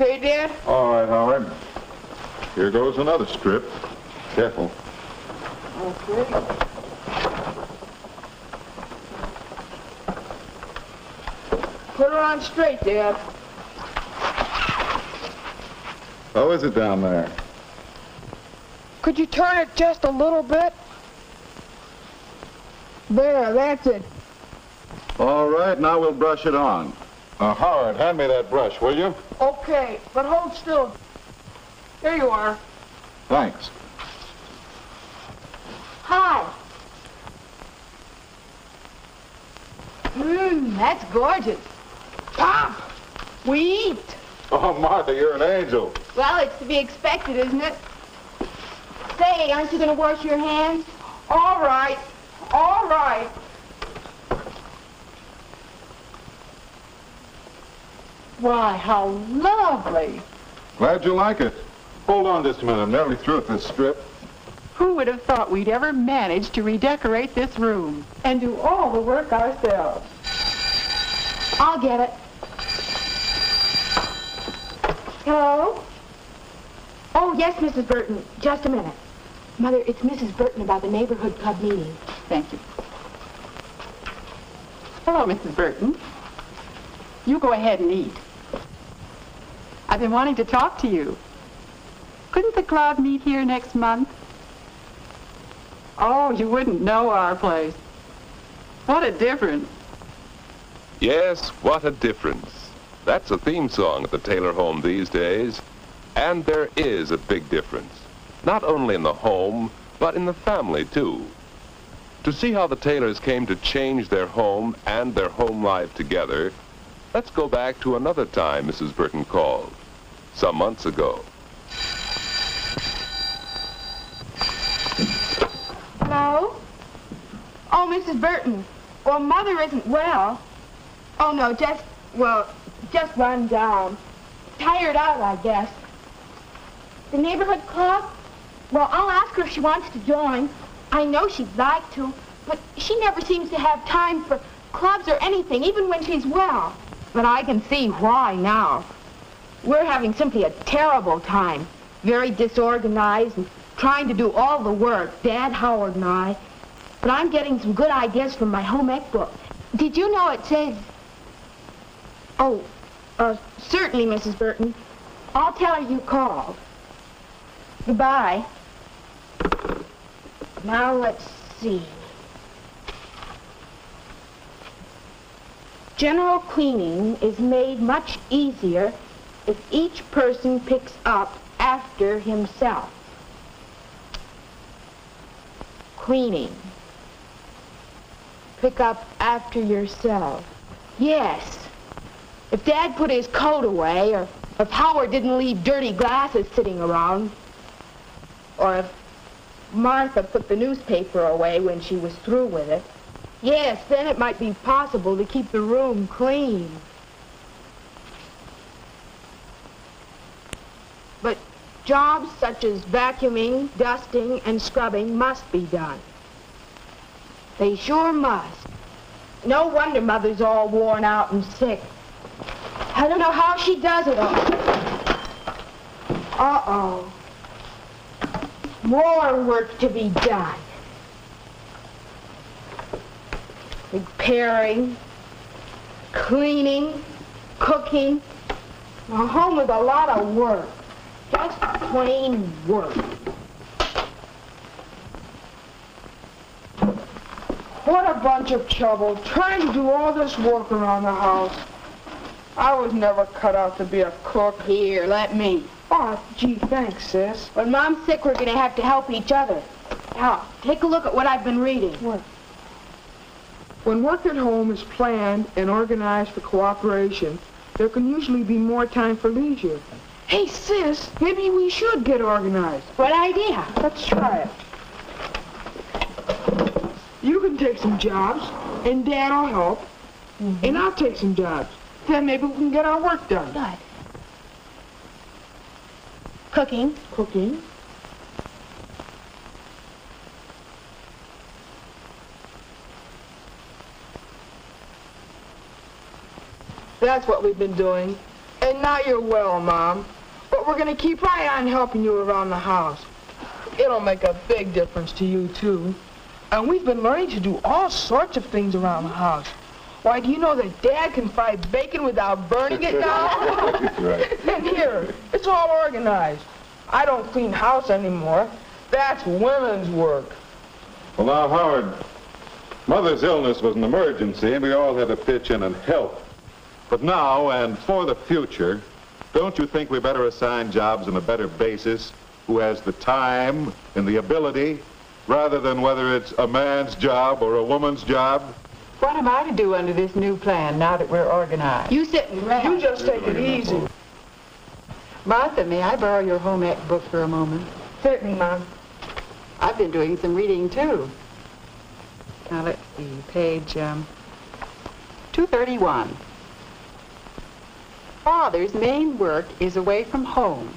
Okay, Dad? All right, Howard. Here goes another strip. Careful. Okay. Put her on straight, Dad. How is it down there? Could you turn it just a little bit? There, that's it. All right, now we'll brush it on. Howard, hand me that brush, will you? Okay, but hold still. There you are. Thanks. Hi. That's gorgeous. Pop, we eat. Oh, Martha, you're an angel. Well, it's to be expected, isn't it? Say, aren't you going to wash your hands? All right, all right. Why, how lovely. Glad you like it. Hold on just a minute. I'm nearly through with this strip. Who would have thought we'd ever manage to redecorate this room and do all the work ourselves? I'll get it. Hello? Oh, yes, Mrs. Burton. Just a minute. Mother, it's Mrs. Burton about the neighborhood club meeting. Thank you. Hello, Mrs. Burton. You go ahead and eat. I've been wanting to talk to you. Couldn't the club meet here next month? Oh, you wouldn't know our place. What a difference. Yes, what a difference. That's a theme song at the Taylor home these days. And there is a big difference. Not only in the home, but in the family, too. To see how the Taylors came to change their home and their home life together, let's go back to another time Mrs. Burton called, some months ago. Hello? Oh, Mrs. Burton. Well, Mother isn't well. Oh, no, just run down. Tired out, I guess. The neighborhood club? Well, I'll ask her if she wants to join. I know she'd like to, but she never seems to have time for clubs or anything, even when she's well. But I can see why now. We're having simply a terrible time. Very disorganized and trying to do all the work, Dad, Howard, and I. But I'm getting some good ideas from my home ec book. Did you know it says... Oh, certainly, Mrs. Burton. I'll tell her you called. Goodbye. Now, let's see. General cleaning is made much easier if each person picks up after himself. Cleaning. Pick up after yourself. Yes. If Dad put his coat away, or if Howard didn't leave dirty glasses sitting around, or if Martha put the newspaper away when she was through with it, yes, then it might be possible to keep the room clean. But jobs such as vacuuming, dusting, and scrubbing must be done. They sure must. No wonder Mother's all worn out and sick. I don't know how she does it all. Uh-oh. More work to be done. Repairing, cleaning, cooking. A home with a lot of work. Just plain work. What a bunch of trouble trying to do all this work around the house. I was never cut out to be a cook. Here, let me. Oh, gee, thanks, sis. When Mom's sick, we're going to have to help each other. Now, take a look at what I've been reading. What? When work at home is planned and organized for cooperation, there can usually be more time for leisure. Hey, sis, maybe we should get organized. What idea? Let's try it. You can take some jobs, and Dad'll help, and I'll take some jobs. Then maybe we can get our work done. Good. Cooking. Cooking. That's what we've been doing. And now you're well, Mom. But we're going to keep right on helping you around the house. It'll make a big difference to you, too. And we've been learning to do all sorts of things around the house. Why, do you know that Dad can fry bacon without burning it down? Right. And here, it's all organized. I don't clean house anymore. That's women's work. Well, now, Howard, Mother's illness was an emergency, and we all had to pitch in and help. But now, and for the future, don't you think we better assign jobs on a better basis, who has the time and the ability, rather than whether it's a man's job or a woman's job? What am I to do under this new plan now that we're organized? You sit and rest. You just take it easy. Martha, may I borrow your home ec book for a moment? Certainly, Mom. I've been doing some reading, too. Now, let's see, page 231. Father's main work is away from home.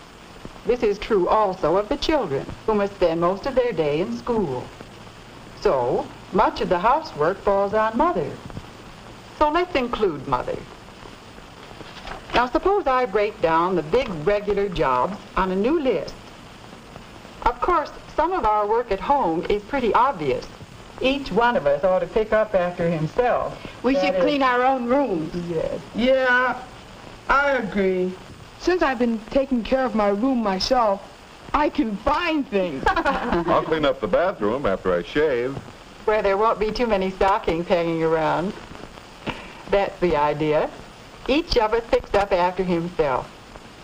This is true also of the children, who must spend most of their day in school. So, much of the housework falls on Mother. So let's include Mother. Now, suppose I break down the big regular jobs on a new list. Of course, some of our work at home is pretty obvious. Each one of us ought to pick up after himself. We That should is- clean our own rooms. Yes. Yeah, I agree. Since I've been taking care of my room myself, I can find things. I'll clean up the bathroom after I shave. Where there won't be too many stockings hanging around. That's the idea. Each of us picks up after himself.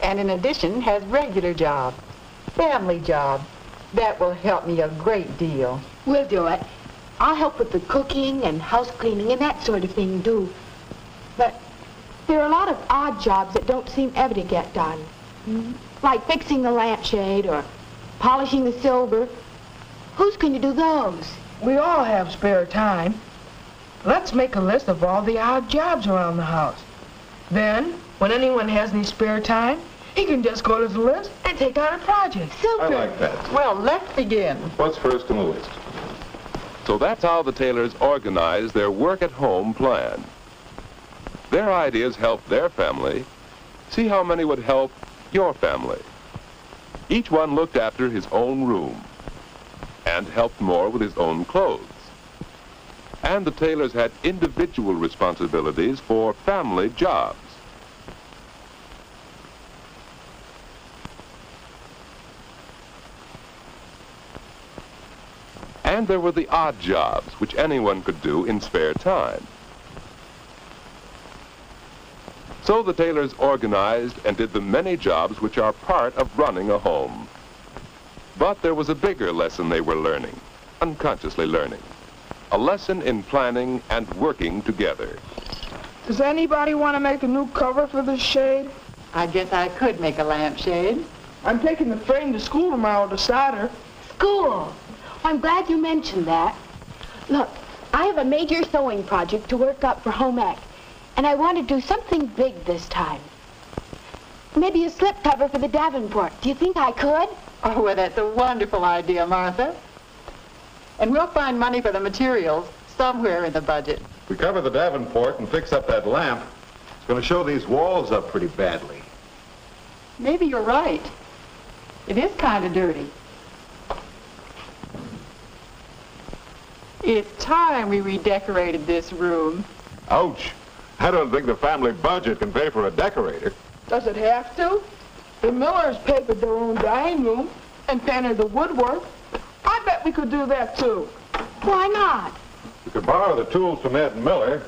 And in addition, has regular jobs, family jobs. That will help me a great deal. We'll do it. I'll help with the cooking and house cleaning and that sort of thing, too. But there are a lot of odd jobs that don't seem ever to get done. Like fixing the lampshade or polishing the silver. Who's going to do those? We all have spare time. Let's make a list of all the odd jobs around the house. Then, when anyone has any spare time, he can just go to the list and take on a project. Super. I like that. Well, let's begin. What's first on the list? So that's how the Taylors organized their work-at-home plan. Their ideas helped their family. See how many would help your family. Each one looked after his own room and helped more with his own clothes. And the Taylors had individual responsibilities for family jobs. And there were the odd jobs, which anyone could do in spare time. So the Taylors organized and did the many jobs which are part of running a home. But there was a bigger lesson they were learning, unconsciously learning. A lesson in planning and working together. Does anybody want to make a new cover for this shade? I guess I could make a lampshade. I'm taking the frame to school tomorrow to solder. School. I'm glad you mentioned that. Look, I have a major sewing project to work up for home ec, and I want to do something big this time. Maybe a slipcover for the Davenport. Do you think I could? Oh, well, that's a wonderful idea, Martha. And we'll find money for the materials somewhere in the budget. We cover the Davenport and fix up that lamp. It's going to show these walls up pretty badly. Maybe you're right. It is kind of dirty. It's time we redecorated this room. Ouch. I don't think the family budget can pay for a decorator. Does it have to? The Millers papered their own dining room and painted the woodwork. I bet we could do that, too. Why not? We could borrow the tools from Ed Miller.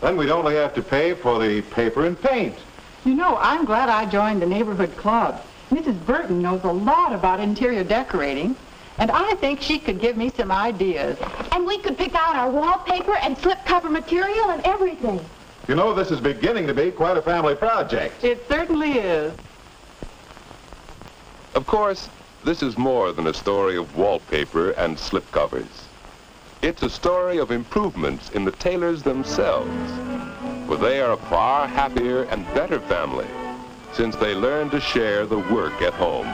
Then we'd only have to pay for the paper and paint. You know, I'm glad I joined the neighborhood club. Mrs. Burton knows a lot about interior decorating, and I think she could give me some ideas. And we could pick out our wallpaper and slipcover material and everything. You know, this is beginning to be quite a family project. It certainly is. Of course, this is more than a story of wallpaper and slipcovers. It's a story of improvements in the Taylors themselves, for they are a far happier and better family since they learned to share the work at home.